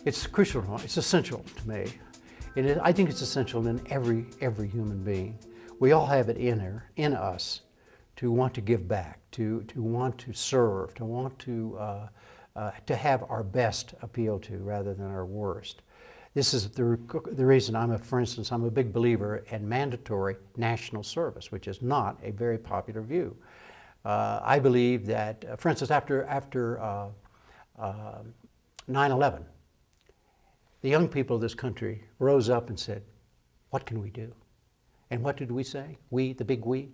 It's crucial. It's essential to me. I think it's essential in every human being. We all have it in us to want to give back, to want to serve, to want to have our best appeal to rather than our worst. This is the reason for instance, I'm a big believer in mandatory national service, which is not a very popular view. I believe that, for instance, after 9/11, the young people of this country rose up and said, what can we do? And what did we say? We, the big we?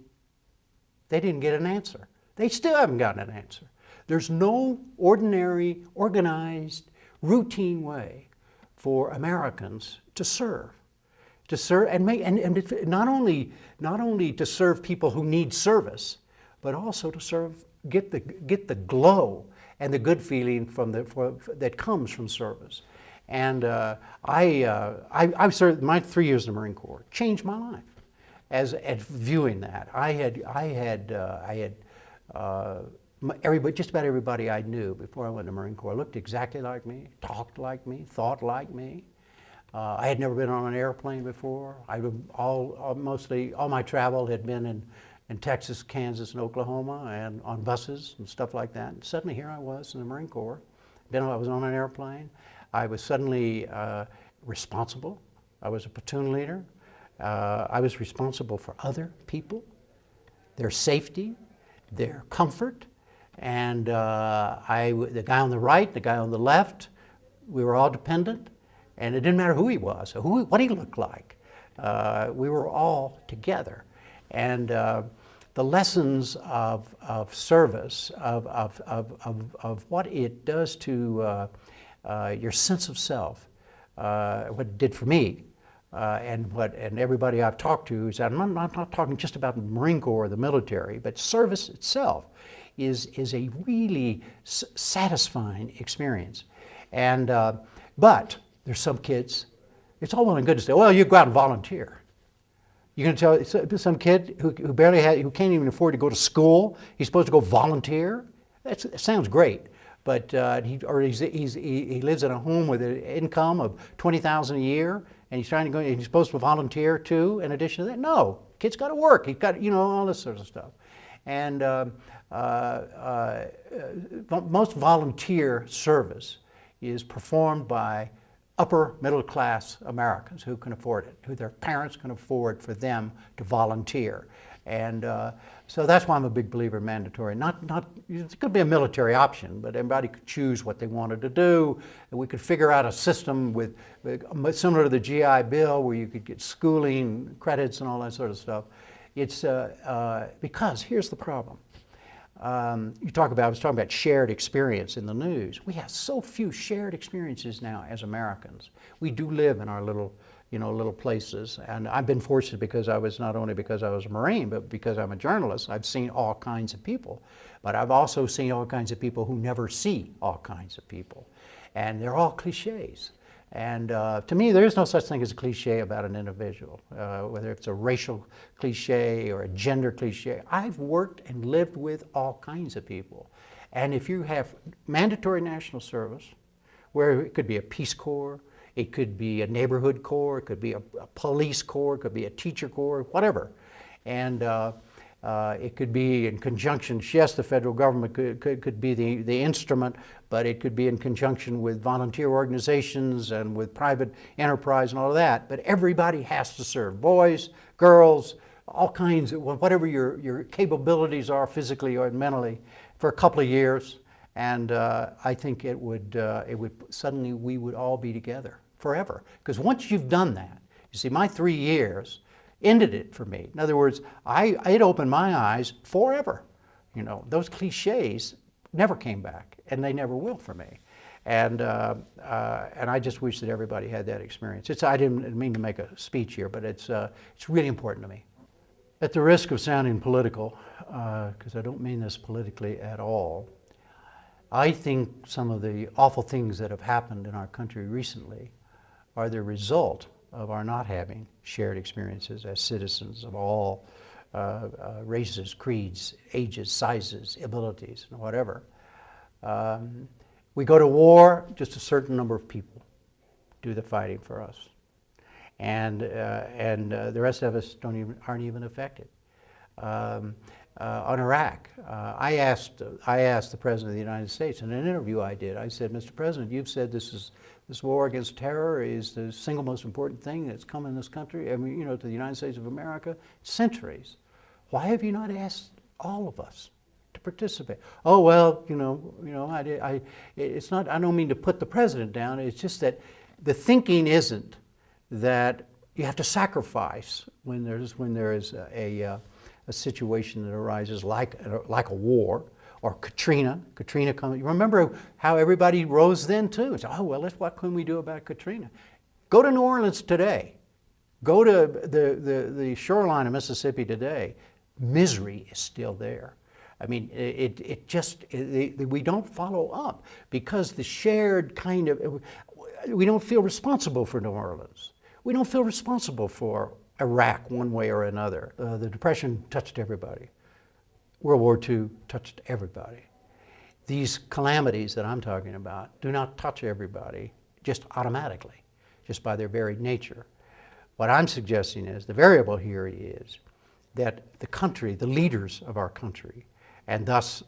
They didn't get an answer. They still haven't gotten an answer. There's no ordinary, organized, routine way for Americans to serve and not only to serve people who need service, but also to get the glow and the good feeling that comes from service. And I served my 3 years in the Marine Corps, changed my life as viewing that. Just about everybody I knew before I went to the Marine Corps looked exactly like me, talked like me, thought like me. I had never been on an airplane before. Mostly all my travel had been in Texas, Kansas, and Oklahoma, and on buses and stuff like that. And suddenly here I was in the Marine Corps. Then I was on an airplane. I was suddenly responsible. I was a platoon leader. I was responsible for other people, their safety, their comfort. And the guy on the right, the guy on the left, we were all dependent. And it didn't matter who he was, or what he looked like. We were all together. And the lessons of service, of what it does to your sense of self, what it did for me, and everybody I've talked to is that I'm not talking just about the Marine Corps or the military, but service itself is a really satisfying experience. And but there's some kids, it's all well and good to say, well, you go out and volunteer. You're going to tell some kid who who can't even afford to go to school, he's supposed to go volunteer? That sounds great, but he lives in a home with an income of $20,000 a year, and he's supposed to volunteer too. In addition to that, no, kid's got to work. He's got all this sort of stuff, and most volunteer service is performed by upper middle class Americans who can afford it, who their parents can afford for them to volunteer. And so that's why I'm a big believer in mandatory. It could be a military option, but everybody could choose what they wanted to do. And we could figure out a system similar to the GI Bill where you could get schooling credits and all that sort of stuff. It's because here's the problem. I was talking about shared experience in the news. We have so few shared experiences now as Americans. We do live in our little places, and I've been fortunate not only because I was a Marine, but because I'm a journalist. I've seen all kinds of people, but I've also seen all kinds of people who never see all kinds of people, and they're all cliches. And to me, there is no such thing as a cliche about an individual, whether it's a racial cliche or a gender cliche. I've worked and lived with all kinds of people. And if you have mandatory national service, where it could be a Peace Corps, it could be a neighborhood corps, it could be a police corps, it could be a teacher corps, whatever. And it could be in conjunction, yes, the federal government could be the instrument, but it could be in conjunction with volunteer organizations and with private enterprise and all of that. But everybody has to serve, boys, girls, all kinds of, whatever your capabilities are physically or mentally, for a couple of years. And I think it would suddenly we would all be together forever. Because once you've done that, you see, my 3 years ended it for me. In other words, it opened my eyes forever. Those cliches never came back, and they never will for me. And I just wish that everybody had that experience. I didn't mean to make a speech here, but it's really important to me. At the risk of sounding political, because I don't mean this politically at all, I think some of the awful things that have happened in our country recently are the result of our not having shared experiences as citizens of all races, creeds, ages, sizes, abilities, and whatever. We go to war, just a certain number of people. do the fighting for us. And the rest of us aren't even affected. On Iraq, I asked the President of the United States in an interview I did. I said, Mr. President, you've said this war against terror is the single most important thing that's come in this country, I mean, you know, to the United States of America, centuries. Why have you not asked all of us to participate? Oh well, it's not. I don't mean to put the president down. It's just that the thinking isn't that you have to sacrifice when there is a situation that arises like a war or Katrina. Katrina comes. You remember how everybody rose then too. It's, oh well, what can we do about Katrina? Go to New Orleans today. Go to the shoreline of Mississippi today. Misery is still there. I mean, we don't follow up because the shared kind of, we don't feel responsible for New Orleans. We don't feel responsible for Iraq one way or another. The Depression touched everybody. World War II touched everybody. These calamities that I'm talking about do not touch everybody just automatically, just by their very nature. What I'm suggesting is, the variable here is that the country, the leaders of our country, and the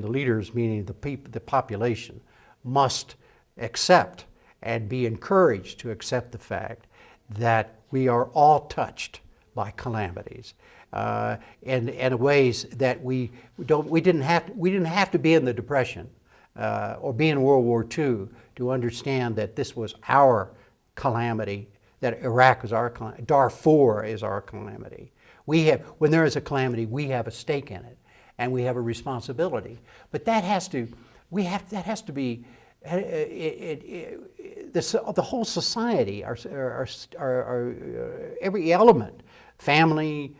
leaders meaning the population, must accept and be encouraged to accept the fact that we are all touched by calamities in ways that we didn't have to be in the Depression or be in World War II to understand that this was our calamity, that Iraq is our calamity, Darfur is our calamity. When there is a calamity, we have a stake in it, and we have a responsibility. But that has to be the whole society, every element, family,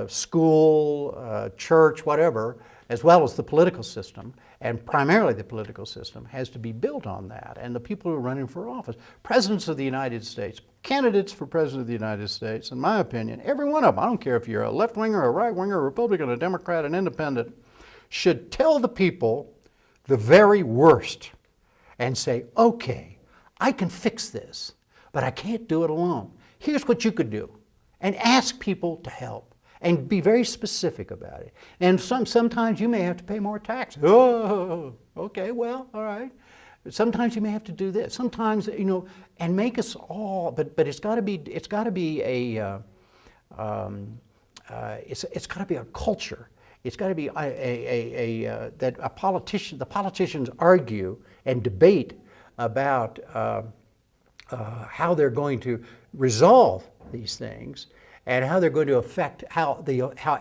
school, church, whatever, as well as the political system, and primarily the political system, has to be built on that. And the people who are running for office, presidents of the United States, candidates for president of the United States, in my opinion, every one of them, I don't care if you're a left-winger, a right-winger, a Republican, a Democrat, an independent, should tell the people the very worst and say, okay, I can fix this, but I can't do it alone. Here's what you could do. And ask people to help. And be very specific about it. And sometimes you may have to pay more taxes. Oh, okay, well, all right. Sometimes you may have to do this. Sometimes, and make us all. But it's got to be a culture. It's got to be that the politicians argue and debate about how they're going to resolve these things, and how they're going to affect how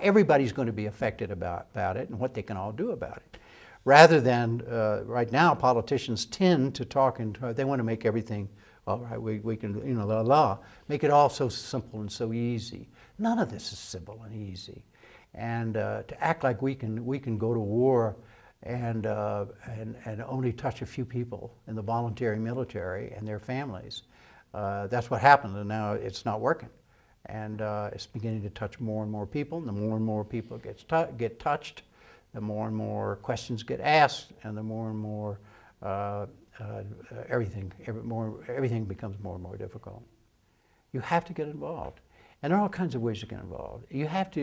everybody's going to be affected about it, and what they can all do about it. Rather than right now, politicians tend to talk and they want to make everything all right. We can make it all so simple and so easy. None of this is simple and easy, and to act like we can go to war and only touch a few people in the voluntary military and their families. That's what happened, and now it's not working. And it's beginning to touch more and more people. And the more and more people get touched, the more and more questions get asked, and the more and more everything becomes more and more difficult. You have to get involved, and there are all kinds of ways to get involved. You have to.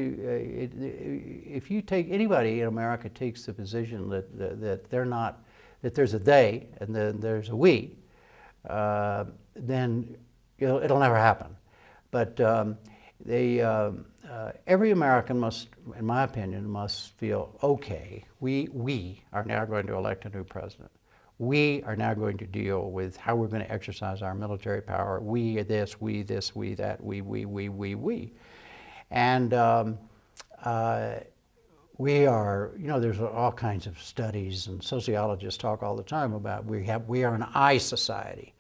If you take anybody in America takes the position that there's a they and then there's a we, then it'll never happen. But every American must, in my opinion, must feel, okay, we are now going to elect a new president. We are now going to deal with how we're going to exercise our military power. We this, we that, we. And we are, there's all kinds of studies, and sociologists talk all the time about we are an I society.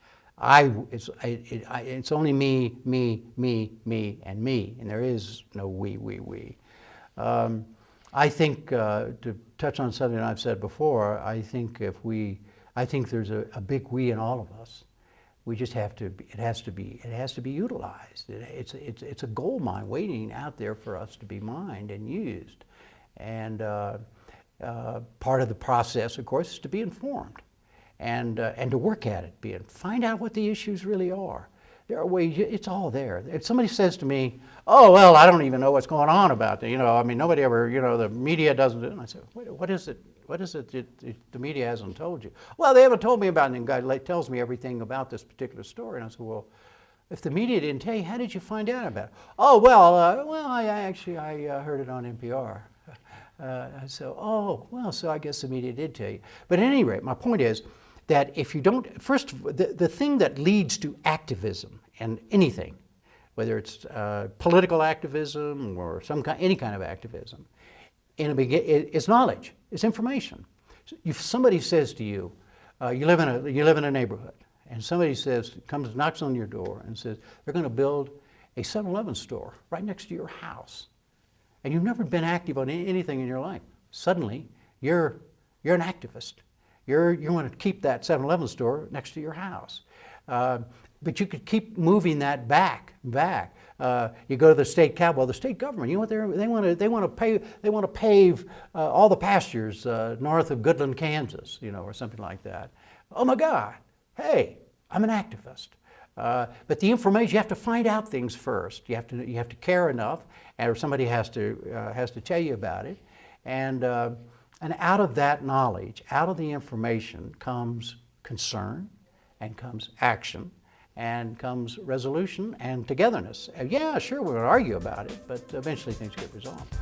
It's only me, and me, and there is no we. I think, to touch on something I've said before, I think there's a big we in all of us. We just have to. It has to be utilized. It's a gold mine waiting out there for us to be mined and used, and part of the process, of course, is to be informed. and to work at it, find out what the issues really are. There are ways, it's all there. If somebody says to me, oh, well, I don't even know what's going on about that, I mean, nobody ever, the media doesn't do it. And I say, what is it? What is it that the media hasn't told you? Well, they haven't told me about it, and the guy tells me everything about this particular story. And I said, well, if the media didn't tell you, how did you find out about it? Oh, well, I heard it on NPR. So, oh, well, so I guess the media did tell you. But at any rate, my point is that if you don't, first, the thing that leads to activism and anything, whether it's political activism or any kind of activism, it's knowledge, it's information. If somebody says to you, you live in a neighborhood, and somebody knocks on your door and says, they're going to build a 7-Eleven store right next to your house, and you've never been active on anything in your life. Suddenly, you're an activist. You want to keep that 7-Eleven store next to your house. But you could keep moving that back. You go to the state capitol. Well, the state government, you know what they want to pave all the pastures north of Goodland, Kansas, or something like that. Oh my God! Hey, I'm an activist. But the information, you have to find out things first. You have to care enough, or somebody has to tell you about it, and out of that knowledge, out of the information, comes concern, and comes action, and comes resolution and togetherness. Yeah, sure, we're going to argue about it, but eventually things get resolved.